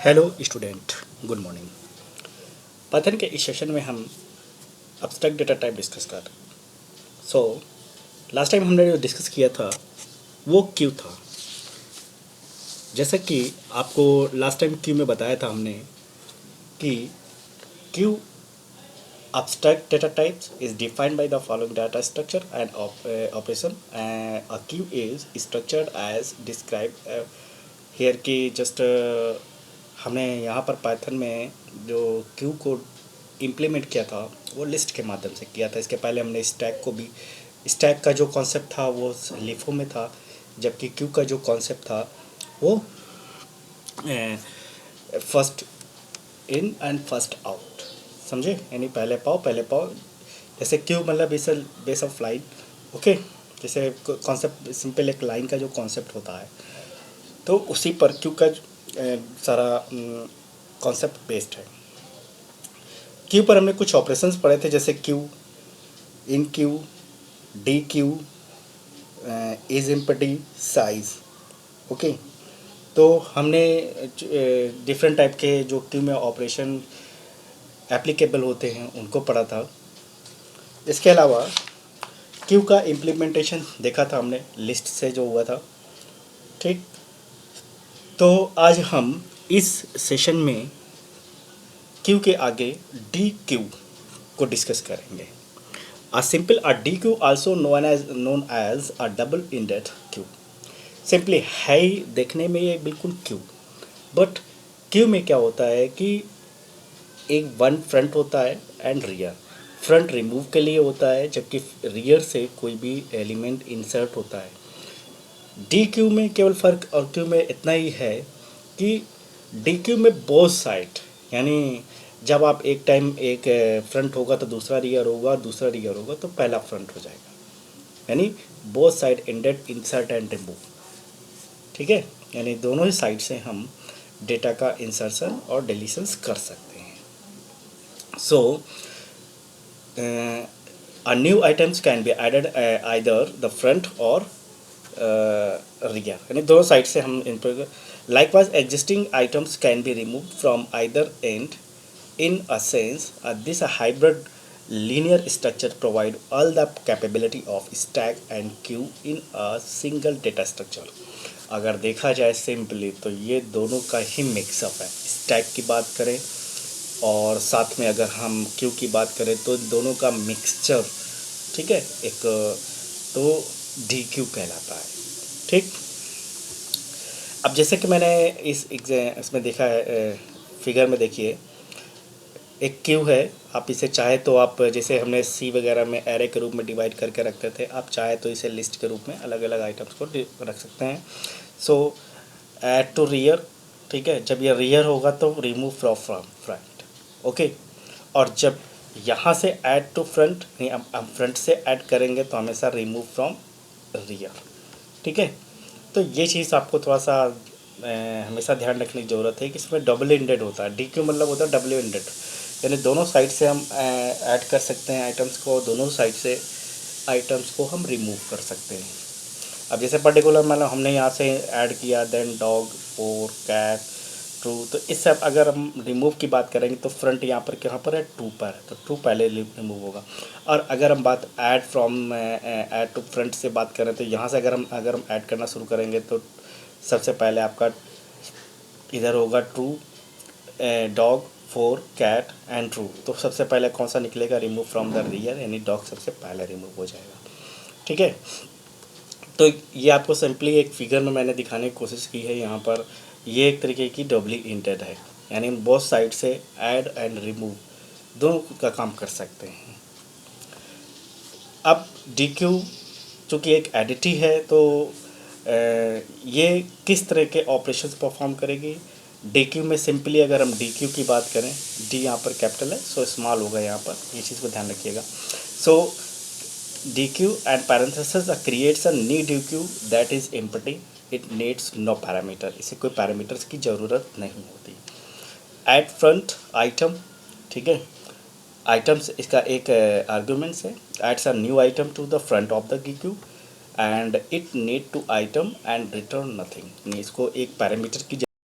Hello student, good morning. Python के इस session में हम एब्स्ट्रैक्ट डेटा टाइप डिस्कस कर रहे हैं। लास्ट टाइम हमने जो डिस्कस किया था वो क्यू था। जैसा कि आपको लास्ट टाइम क्यू में बताया था हमने कि Q abstract data types is defined by the following data structure and operation, and a queue is structured as described here कि just हमने यहाँ पर पाइथन में जो क्यू को इम्प्लीमेंट किया था वो लिस्ट के माध्यम से किया था। इसके पहले हमने स्टैक का जो कॉन्सेप्ट था वो लिफो में था, जबकि क्यू का जो कॉन्सेप्ट था वो first in and first out, समझे? यानी पहले पाओ। जैसे क्यू मतलब बेस ऑफ लाइन, ओके। जैसे कॉन्सेप्ट सिंपल एक लाइन का जो कॉन्सेप्ट होता है तो उसी पर क्यू का सारा कॉन्सेप्ट बेस्ड है। क्यू पर हमने कुछ ऑपरेशंस पढ़े थे, जैसे Q, in Q, D Q, is empty, size, okay. तो हमने डिफरेंट टाइप के जो क्यू में ऑपरेशन एप्लीकेबल होते हैं उनको पढ़ा था। इसके अलावा क्यू का इम्प्लीमेंटेशन देखा था हमने लिस्ट से जो हुआ था, ठीक। तो आज हम इस सेशन में क्यू के आगे डी क्यू को डिस्कस करेंगे। a D Q also known as a double ended Q. Simply है ही देखने में ये बिल्कुल क्यू, बट क्यू में क्या होता है कि एक वन फ्रंट होता है एंड रियर। फ्रंट रिमूव के लिए होता है, जबकि रियर से कोई भी एलिमेंट इंसर्ट होता है। डी क्यू में केवल फ़र्क और क्यू में इतना ही है कि डी क्यू में बोथ साइड, यानी जब आप एक टाइम एक फ्रंट होगा तो दूसरा रियर होगा, दूसरा रियर होगा तो पहला फ्रंट हो जाएगा, यानी both side ended insert and remove, ठीक है। यानी दोनों ही साइड से हम डेटा का इंसर्शन और डिलीशंस कर सकते हैं। सो a new items can be added either the front or rear, यानी दोनों साइड से हम इन पर। likewise existing items can be removed from either end. In a sense, this hybrid linear structure provide all the capability of stack and queue in a single data structure. अगर देखा जाए simply तो ये दोनों का ही मिक्सअप है। Stack की बात करें और साथ में अगर हम क्यू की बात करें तो दोनों का मिक्सचर, ठीक है, एक तो डी क्यू कहलाता है, ठीक। अब जैसे कि मैंने इसमें देखा है, फिगर में देखिए एक क्यू है। आप इसे चाहे तो आप, जैसे हमने सी वगैरह में एरे के रूप में डिवाइड करके रखते थे, आप चाहे तो इसे लिस्ट के रूप में अलग अलग आइटम्स को रख सकते हैं। सो ऐड टू रियर, ठीक है, जब ये रियर होगा तो रिमूव फ्रॉम फ्रंट, ओके। और जब यहाँ से ऐड टू फ्रंट, नहीं, हम फ्रंट से ऐड करेंगे तो हमेशा रिमूव फ्रॉम रियर, ठीक है। तो ये चीज़ आपको थोड़ा सा हमेशा ध्यान रखने की ज़रूरत है कि इसमें डबल एंडेड होता है। डी क्यू मतलब होता है डबल एंडेड, यानी दोनों साइड से हम ऐड कर सकते हैं आइटम्स को, दोनों साइड से आइटम्स को हम रिमूव कर सकते हैं। अब जैसे पर्टिकुलर मतलब हमने यहाँ से ऐड किया, then dog, four, cat, true, तो इस सब अगर हम रिमूव की बात करेंगे तो फ्रंट यहाँ पर कहाँ पर है, टू पर है, तो टू पहले रिमूव होगा। और अगर हम बात add from add to front से बात करें तो यहाँ से अगर हम ऐड करना शुरू करेंगे तो सबसे पहले आपका इधर होगा true, dog, four, cat and true, तो सबसे पहले कौन सा निकलेगा, रिमूव फ्रॉम द रियर, यानी डॉग सबसे पहले रिमूव हो जाएगा, ठीक है। तो ये आपको सिंपली एक फिगर में मैंने दिखाने की कोशिश की है। यहाँ पर ये एक तरीके की डबली इंटेड है, यानी बोथ साइड से ऐड एंड रिमूव दोनों का काम कर सकते हैं। अब डी क्यू चूँकि एक एडिटी है तो ये किस तरह के ऑपरेशंस परफॉर्म करेगी। डी क्यू में सिंपली अगर हम डी क्यू की बात करें, डी यहाँ पर कैपिटल है, सो स्मॉल होगा यहाँ पर, ये चीज़ को ध्यान रखिएगा। So D Q and parenthesis creates a new D Q that is empty, it needs no parameter, इसे कोई पैरामीटर्स की ज़रूरत नहीं होती। एट फ्रंट आइटम, ठीक है, आइटम्स इसका एक आर्ग्यूमेंट्स है। Adds a new item to the front of the D Q and it need two item and return nothing, इसको एक पैरामीटर की